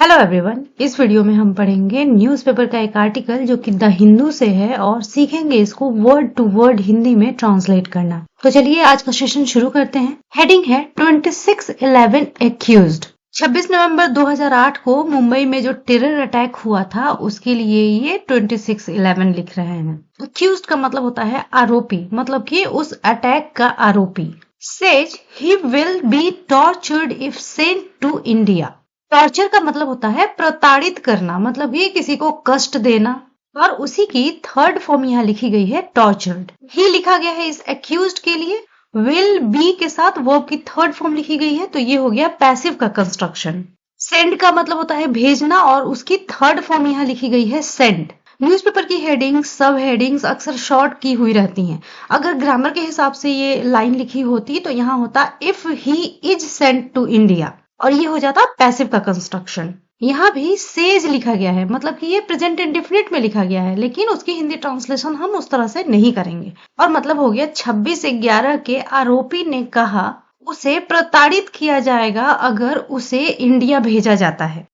Hello everyone, इस video में हम पढ़ेंगे न्यूज़पेपर का एक आर्टिकल जो कि द हिंदू से है और सीखेंगे इसको वर्ड टू वर्ड हिंदी में ट्रांसलेट करना। तो चलिए आज का सेशन शुरू करते हैं। हेडिंग है 26/11 एक्यूज्ड। 26 नवंबर 2008 को मुंबई में जो टेरर अटैक हुआ था उसके लिए ये 26/11 लिख रहे हैं। एक्यूज्ड का मतलब होता है आरोपी, मतलब कि उस अटैक का आरोपी। Says he will be tortured if sent to India. Torture का मतलब होता है प्रताड़ित करना, मतलब ये किसी को कष्ट देना, और उसी की थर्ड फॉर्म यहाँ लिखी गई है टॉर्चर्ड। ही लिखा गया है इस एक्यूज्ड के लिए। विल बी के साथ वर्ब की थर्ड फॉर्म लिखी गई है, तो ये हो गया पैसिव का कंस्ट्रक्शन। सेंड का मतलब होता है भेजना और उसकी थर्ड फॉर्म यहाँ लिखी गई है सेंड। न्यूज़पेपर की हेडिंग्स, सब हेडिंग्स अक्सर शॉर्ट की हुई रहती हैं। अगर ग्रामर के हिसाब से ये लाइन लिखी होती तो यहाँ होता if he is sent to India, और ये हो जाता पैसिव का कंस्ट्रक्शन। यहाँ भी सेज लिखा गया है, मतलब कि ये प्रेजेंट इंडेफिनिट में लिखा गया है, लेकिन उसकी हिंदी ट्रांसलेशन हम उस तरह से नहीं करेंगे। और मतलब हो गया 26/11 के आरोपी ने कहा उसे प्रताड़ित किया जाएगा अगर उसे इंडिया भेजा जाता है।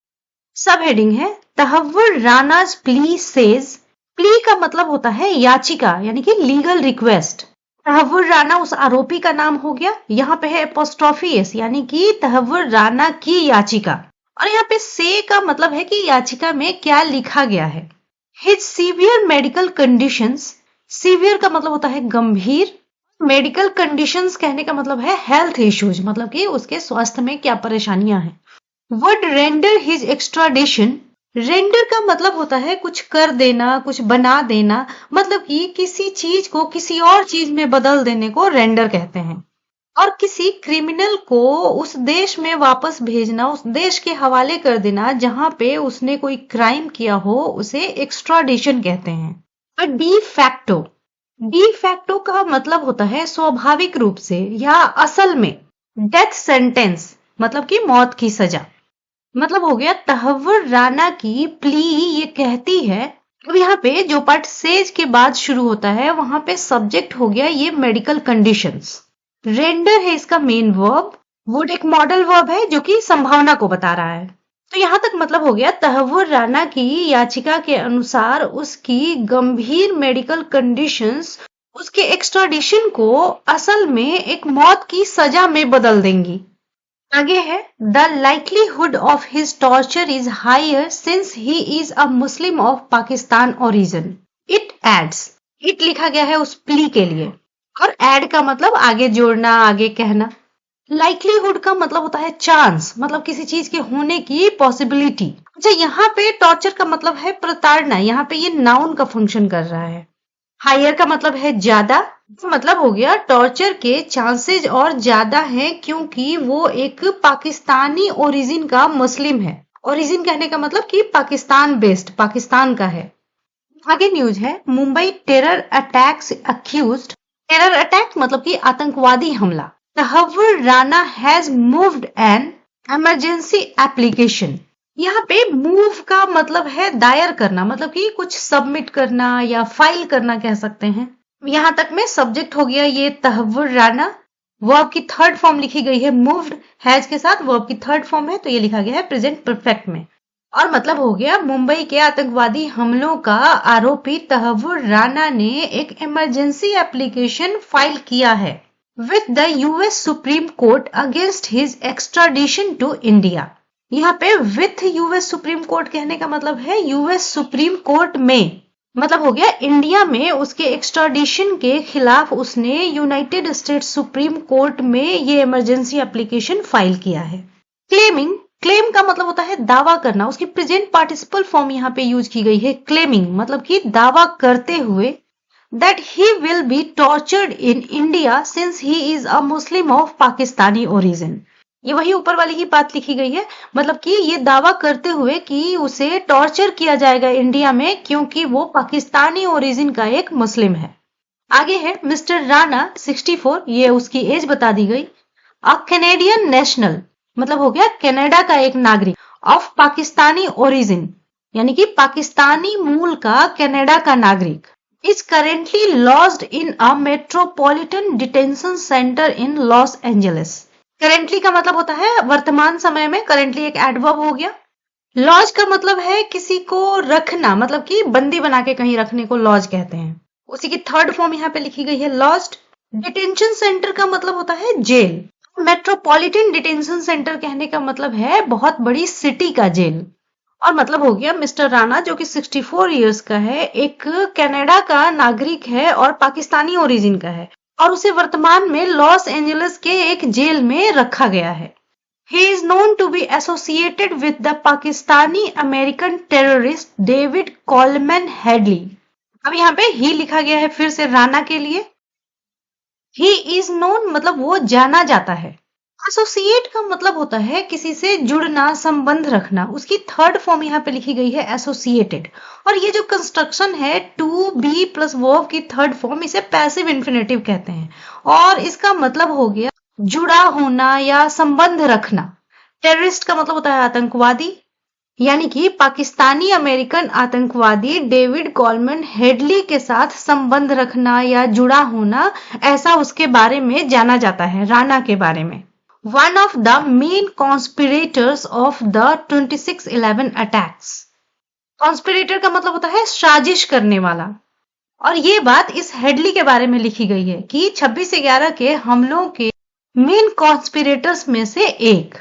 सब हेडिंग है तहव्वुर रानाज प्ली सेज। प्ली का मतलब होता है याचिका, यानी कि लीगल रिक्वेस्ट। तहव्वुर राना उस आरोपी का नाम हो गया। यहाँ पे है एपोस्ट्रोफी एस, यानी कि तहव्वुर राना की याचिका। और यहाँ पे से का मतलब है कि याचिका में क्या लिखा गया है। His severe medical conditions. Severe का मतलब होता है गंभीर। मेडिकल कंडीशंस कहने का मतलब है हेल्थ इश्यूज, मतलब कि उसके स्वास्थ्य में क्या परेशानियां हैं। Would render his extradition. Render का मतलब होता है कुछ कर देना, कुछ बना देना, मतलब कि किसी चीज को किसी और चीज में बदल देने को रेंडर कहते हैं। और किसी क्रिमिनल को उस देश में वापस भेजना, उस देश के हवाले कर देना जहां पे उसने कोई क्राइम किया हो, उसे एक्स्ट्राडिशन कहते हैं। और डी फैक्टो। डी फैक्टो का मतलब होता है स्वाभाविक रूप से या असल में। डेथ सेंटेंस मतलब कि मौत की सजा। मतलब हो गया तहव्वुर राना की प्ली ये कहती है। अब यहाँ पे जो पार्ट सेज के बाद शुरू होता है वहां पे सब्जेक्ट हो गया ये मेडिकल कंडीशंस। रेंडर है इसका मेन वर्ब। वुड एक मॉडल वर्ब है जो कि संभावना को बता रहा है। तो यहां तक मतलब हो गया तहव्वुर राना की याचिका के अनुसार उसकी गंभीर मेडिकल कंडीशंस उसके एक्स्ट्राडिशन को असल में एक मौत की सजा में बदल देंगी। आगे है the likelihood of his torture is higher since he is a Muslim of Pakistan origin. It adds. It लिखा गया है उस प्ली के लिए, और एड का मतलब आगे जोड़ना, आगे कहना। लाइकलीहुड का मतलब होता है चांस, मतलब किसी चीज के होने की पॉसिबिलिटी। अच्छा, यहाँ पे टॉर्चर का मतलब है प्रताड़ना, यहाँ पे ये नाउन का फंक्शन कर रहा है। हायर का मतलब है ज्यादा, मतलब हो गया टॉर्चर के चांसेस और ज्यादा हैं क्योंकि वो एक पाकिस्तानी ओरिजिन का मुस्लिम है। ओरिजिन कहने का मतलब कि पाकिस्तान बेस्ड, पाकिस्तान का है। आगे न्यूज है Mumbai terror attacks accused. Terror attack मतलब कि आतंकवादी हमला। Tahawwur Rana has moved an emergency application. यहाँ पे मूव का मतलब है दायर करना, मतलब कि कुछ सबमिट करना या फाइल करना कह सकते हैं। यहां तक में सब्जेक्ट हो गया ये तहव्वुर राना। वर्ब की थर्ड फॉर्म लिखी गई है मूव्ड। हैज के साथ वर्ब की थर्ड फॉर्म है, तो ये लिखा गया है प्रेजेंट परफेक्ट में। और मतलब हो गया मुंबई के आतंकवादी हमलों का आरोपी तहव्वुर राना ने एक इमरजेंसी एप्लीकेशन फाइल किया है with the US supreme court against his extradition to India. यहाँ पे विथ यूएस सुप्रीम कोर्ट कहने का मतलब है यूएस सुप्रीम कोर्ट में, मतलब हो गया इंडिया में उसके एक्स्ट्राडिशन के खिलाफ उसने यूनाइटेड स्टेट्स सुप्रीम कोर्ट में ये इमरजेंसी एप्लीकेशन फाइल किया है। क्लेमिंग। क्लेम का मतलब होता है दावा करना, उसकी प्रेजेंट पार्टिसिपल फॉर्म यहाँ पे यूज की गई है क्लेमिंग, मतलब कि दावा करते हुए that he will be tortured in India since he is a Muslim of Pakistani origin। ये वही ऊपर वाली ही बात लिखी गई है, मतलब कि ये दावा करते हुए कि उसे टॉर्चर किया जाएगा इंडिया में क्योंकि वो पाकिस्तानी ओरिजिन का एक मुस्लिम है। आगे है मिस्टर राना 64, ये उसकी एज बता दी गई। अ कैनेडियन नेशनल मतलब हो गया कनाडा का एक नागरिक। ऑफ पाकिस्तानी ओरिजिन यानी कि पाकिस्तानी मूल का कनाडा का नागरिक। is currently lodged in a metropolitan detention center in Los Angeles। currently का मतलब होता है वर्तमान समय में, currently एक एडवर्ब हो गया। लॉज का मतलब है किसी को रखना, मतलब कि बंदी बना के कहीं रखने को लॉज कहते हैं। उसी की थर्ड फॉर्म यहाँ पे लिखी गई है लॉज्ड। डिटेंशन सेंटर का मतलब होता है जेल। मेट्रोपॉलिटन डिटेंशन सेंटर कहने का मतलब है बहुत बड़ी सिटी का जेल। और मतलब हो गया मिस्टर राणा जो कि 64 इयर्स का है, एक कनाडा का नागरिक है और पाकिस्तानी ओरिजिन का है, और उसे वर्तमान में लॉस एंजलिस के एक जेल में रखा गया है। He is known to be associated with the Pakistani American terrorist David Coleman Hadley। अब यहाँ पे ही लिखा गया है फिर से राणा के लिए। He is known मतलब वो जाना जाता है। एसोसिएट का मतलब होता है किसी से जुड़ना, संबंध रखना। उसकी थर्ड फॉर्म यहाँ पे लिखी गई है एसोसिएटेड। और ये जो कंस्ट्रक्शन है टू बी प्लस वर्ब की थर्ड फॉर्म, इसे पैसिव इन्फिनेटिव कहते हैं और इसका मतलब हो गया जुड़ा होना या संबंध रखना। टेररिस्ट का मतलब होता है आतंकवादी, यानी कि पाकिस्तानी अमेरिकन आतंकवादी डेविड कॉलमन हेडली के साथ संबंध रखना या जुड़ा होना, ऐसा उसके बारे में जाना जाता है, राणा के बारे में। One of the main conspirators of the 26/11 attacks। Conspirator का मतलब होता है साजिश करने वाला। और ये बात इस हेडली के बारे में लिखी गई है कि 26/11 के हमलों के मेन कॉन्स्पिरेटर्स में से एक।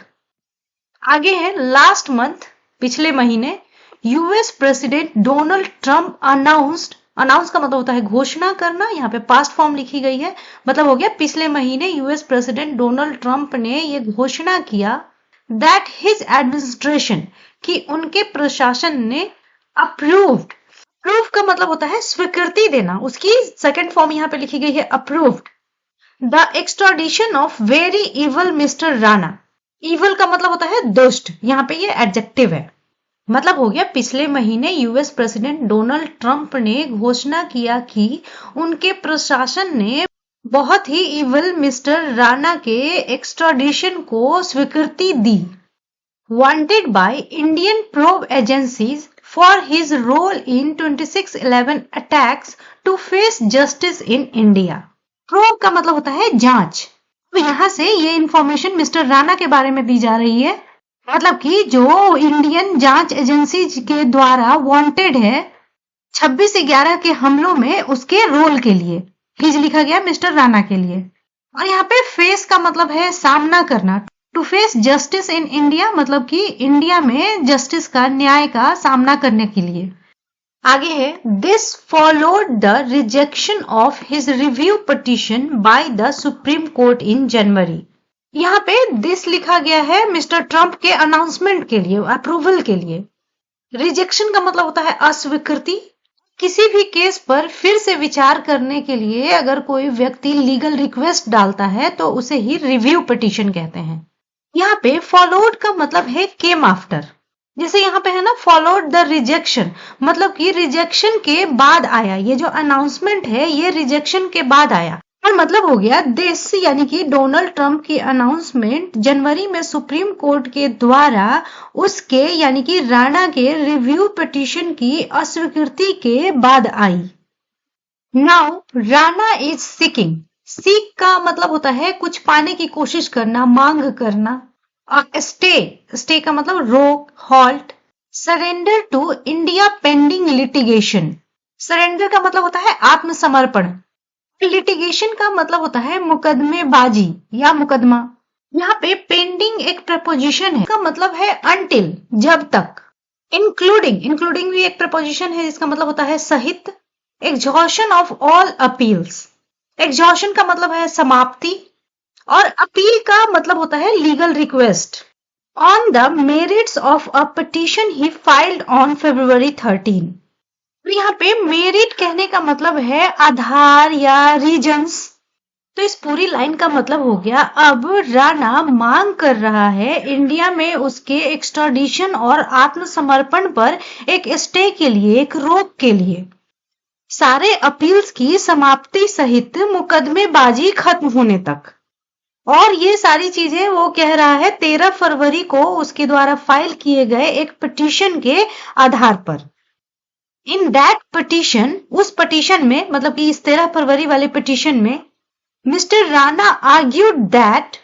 आगे है लास्ट मंथ, पिछले महीने US president Donald Trump announce का मतलब होता है घोषणा करना, यहाँ पे पास्ट फॉर्म लिखी गई है, मतलब हो गया पिछले महीने यूएस प्रेसिडेंट डोनाल्ड ट्रंप ने ये घोषणा किया दैट हिज एडमिनिस्ट्रेशन कि उनके प्रशासन ने अप्रूव्ड। अप्रूव का मतलब होता है स्वीकृति देना, उसकी सेकंड फॉर्म यहाँ पे लिखी गई है approved the extradition of very evil mister Rana. Evil का मतलब होता है दुष्ट, यहाँ पे ये एडजेक्टिव है। मतलब हो गया पिछले महीने यूएस प्रेसिडेंट डोनाल्ड ट्रंप ने घोषणा किया कि उनके प्रशासन ने बहुत ही इवल मिस्टर राणा के एक्सट्राडिशन को स्वीकृति दी। Wanted by Indian probe agencies for his role in 26/11 attacks to face justice in India. Probe का मतलब होता है जांच। तो यहाँ से ये इंफॉर्मेशन मिस्टर राणा के बारे में दी जा रही है, मतलब कि जो इंडियन जांच एजेंसी के द्वारा वांटेड है 26/11 के हमलों में, उसके रोल के लिए हिज लिखा गया मिस्टर राणा के लिए। और यहाँ पे फेस का मतलब है सामना करना। To face justice in India मतलब कि इंडिया में जस्टिस का, न्याय का सामना करने के लिए। आगे है this followed the rejection of his review petition by the supreme court in January. यहाँ पे दिस लिखा गया है मिस्टर ट्रंप के अनाउंसमेंट के लिए, अप्रूवल के लिए। रिजेक्शन का मतलब होता है अस्वीकृति। किसी भी केस पर फिर से विचार करने के लिए अगर कोई व्यक्ति लीगल रिक्वेस्ट डालता है तो उसे ही रिव्यू पिटीशन कहते हैं। यहाँ पे फॉलोड का मतलब है केम आफ्टर, जैसे यहाँ पे है ना फॉलोड द रिजेक्शन, मतलब कि रिजेक्शन के बाद आया। ये जो अनाउंसमेंट है ये रिजेक्शन के बाद आया। और मतलब हो गया दिस यानी कि डोनाल्ड ट्रंप की अनाउंसमेंट जनवरी में सुप्रीम कोर्ट के द्वारा उसके यानी कि राणा के रिव्यू पिटीशन की अस्वीकृति के बाद आई। Now Rana is seeking. Seek का मतलब होता है कुछ पाने की कोशिश करना, मांग करना। स्टे का मतलब रोक, halt. Surrender to India pending litigation. Surrender का मतलब होता है आत्मसमर्पण। लिटिगेशन का मतलब होता है मुकदमेबाजी या मुकदमा। यहाँ पे पेंडिंग एक प्रपोजिशन है, इसका मतलब है अनटिल, जब तक। इंक्लूडिंग भी एक प्रपोजिशन है जिसका मतलब होता है सहित। Exhaustion of all appeals. Exhaustion का मतलब है समाप्ति और अपील का मतलब होता है legal request. On the merits of a petition he filed on February 13। यहाँ पे मेरिट कहने का मतलब है आधार या रीजंस। तो इस पूरी लाइन का मतलब हो गया अब राणा मांग कर रहा है इंडिया में उसके एक्स्ट्राडिशन और आत्मसमर्पण पर एक स्टे के लिए, एक रोक के लिए, सारे अपील्स की समाप्ति सहित मुकदमेबाजी खत्म होने तक। और ये सारी चीजें वो कह रहा है 13 फरवरी को उसके द्वारा फाइल किए गए एक पिटीशन के आधार पर। इन दैट पिटीशन, उस पिटीशन में मतलब कि इस 13 फरवरी वाले पिटीशन में मिस्टर राणा आर्ग्यूड दैट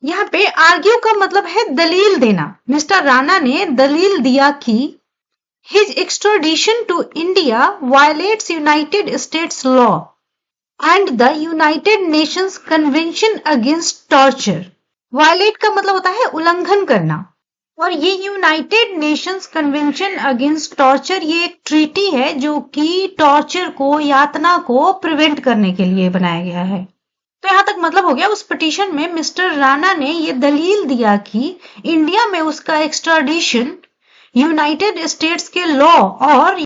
यहाँ पे आर्ग्यू का मतलब है दलील देना। मिस्टर राणा ने दलील दिया कि his extradition to India violates United States law and the United Nations convention against torture. Violate का मतलब होता है उल्लंघन करना, और ये United Nations convention against torture ये एक ट्रीटी है जो कि टॉर्चर को, यातना को प्रिवेंट करने के लिए बनाया गया है। तो यहाँ तक मतलब हो गया। उस पिटीशन में मिस्टर राणा ने ये दलील दिया कि इंडिया में उसका एक्स्ट्राडिशन यूनाइटेड स्टेट्स के लॉ और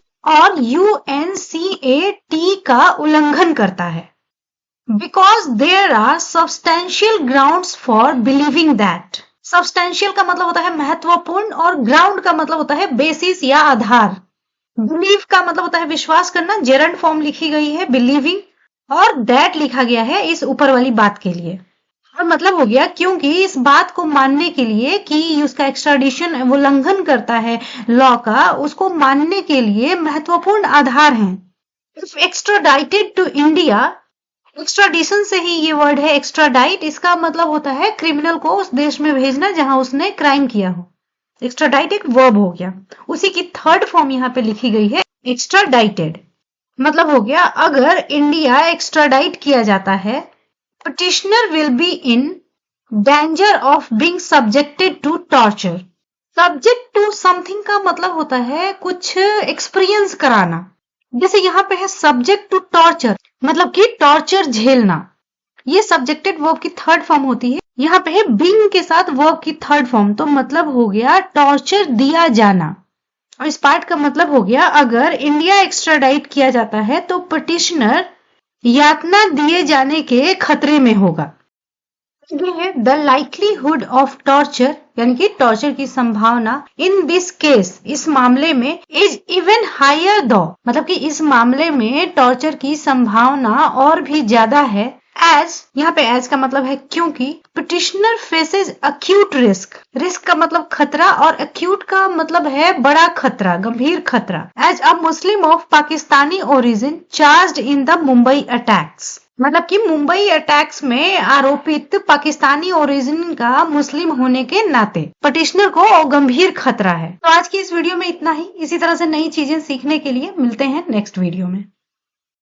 UNCAT का उल्लंघन करता है। Because there are substantial grounds for believing that. Substantial का मतलब होता है महत्वपूर्ण, और ग्राउंड का मतलब होता है बेसिस या आधार। बिलीव का मतलब होता है विश्वास करना, जेरंड फॉर्म लिखी गई है बिलीविंग, और दैट लिखा गया है इस ऊपर वाली बात के लिए। और मतलब हो गया क्योंकि इस बात को मानने के लिए कि उसका एक्स्ट्राडिशन उल्लंघन करता है लॉ का, उसको मानने के लिए महत्वपूर्ण आधार हैं। इफ एक्स्ट्राडाइटेड टू इंडिया, एक्स्ट्राडिशन से ही ये वर्ड है एक्स्ट्राडाइट, इसका मतलब होता है क्रिमिनल को उस देश में भेजना जहां उसने क्राइम किया हो। एक्स्ट्राडाइट एक वर्ब हो गया, उसी की थर्ड फॉर्म यहाँ पे लिखी गई है एक्स्ट्राडाइटेड। मतलब हो गया अगर इंडिया एक्स्ट्राडाइट किया जाता है, petitioner will be in danger of being subjected to torture. Subject to something का मतलब होता है कुछ एक्सपीरियंस कराना। जैसे यहाँ पे है सब्जेक्ट टू टॉर्चर, मतलब कि टॉर्चर झेलना। ये सब्जेक्टेड वर्ब की थर्ड फॉर्म होती है। यहाँ पे है बीइंग के साथ वर्ब की थर्ड फॉर्म, तो मतलब हो गया टॉर्चर दिया जाना। और इस पार्ट का मतलब हो गया अगर इंडिया एक्स्ट्राडाइट किया जाता है तो पिटिशनर यातना दिए जाने के खतरे में होगा। ये है द लाइकलीहुड ऑफ टॉर्चर, यानी कि टॉर्चर की संभावना इन दिस केस, इस मामले में, इज इवन हायर दो, मतलब कि इस मामले में टॉर्चर की संभावना और भी ज्यादा है। एज, यहाँ पे एज का मतलब है क्योंकि, petitioner faces acute risk. Risk का मतलब खतरा, और अक्यूट का मतलब है बड़ा खतरा, गंभीर खतरा। As a Muslim of Pakistani origin charged in the Mumbai attacks, मतलब कि मुंबई अटैक्स में आरोपित पाकिस्तानी ओरिजिन का मुस्लिम होने के नाते पिटिशनर को गंभीर खतरा है। तो आज की इस वीडियो में इतना ही। इसी तरह से नई चीजें सीखने के लिए मिलते हैं नेक्स्ट वीडियो में।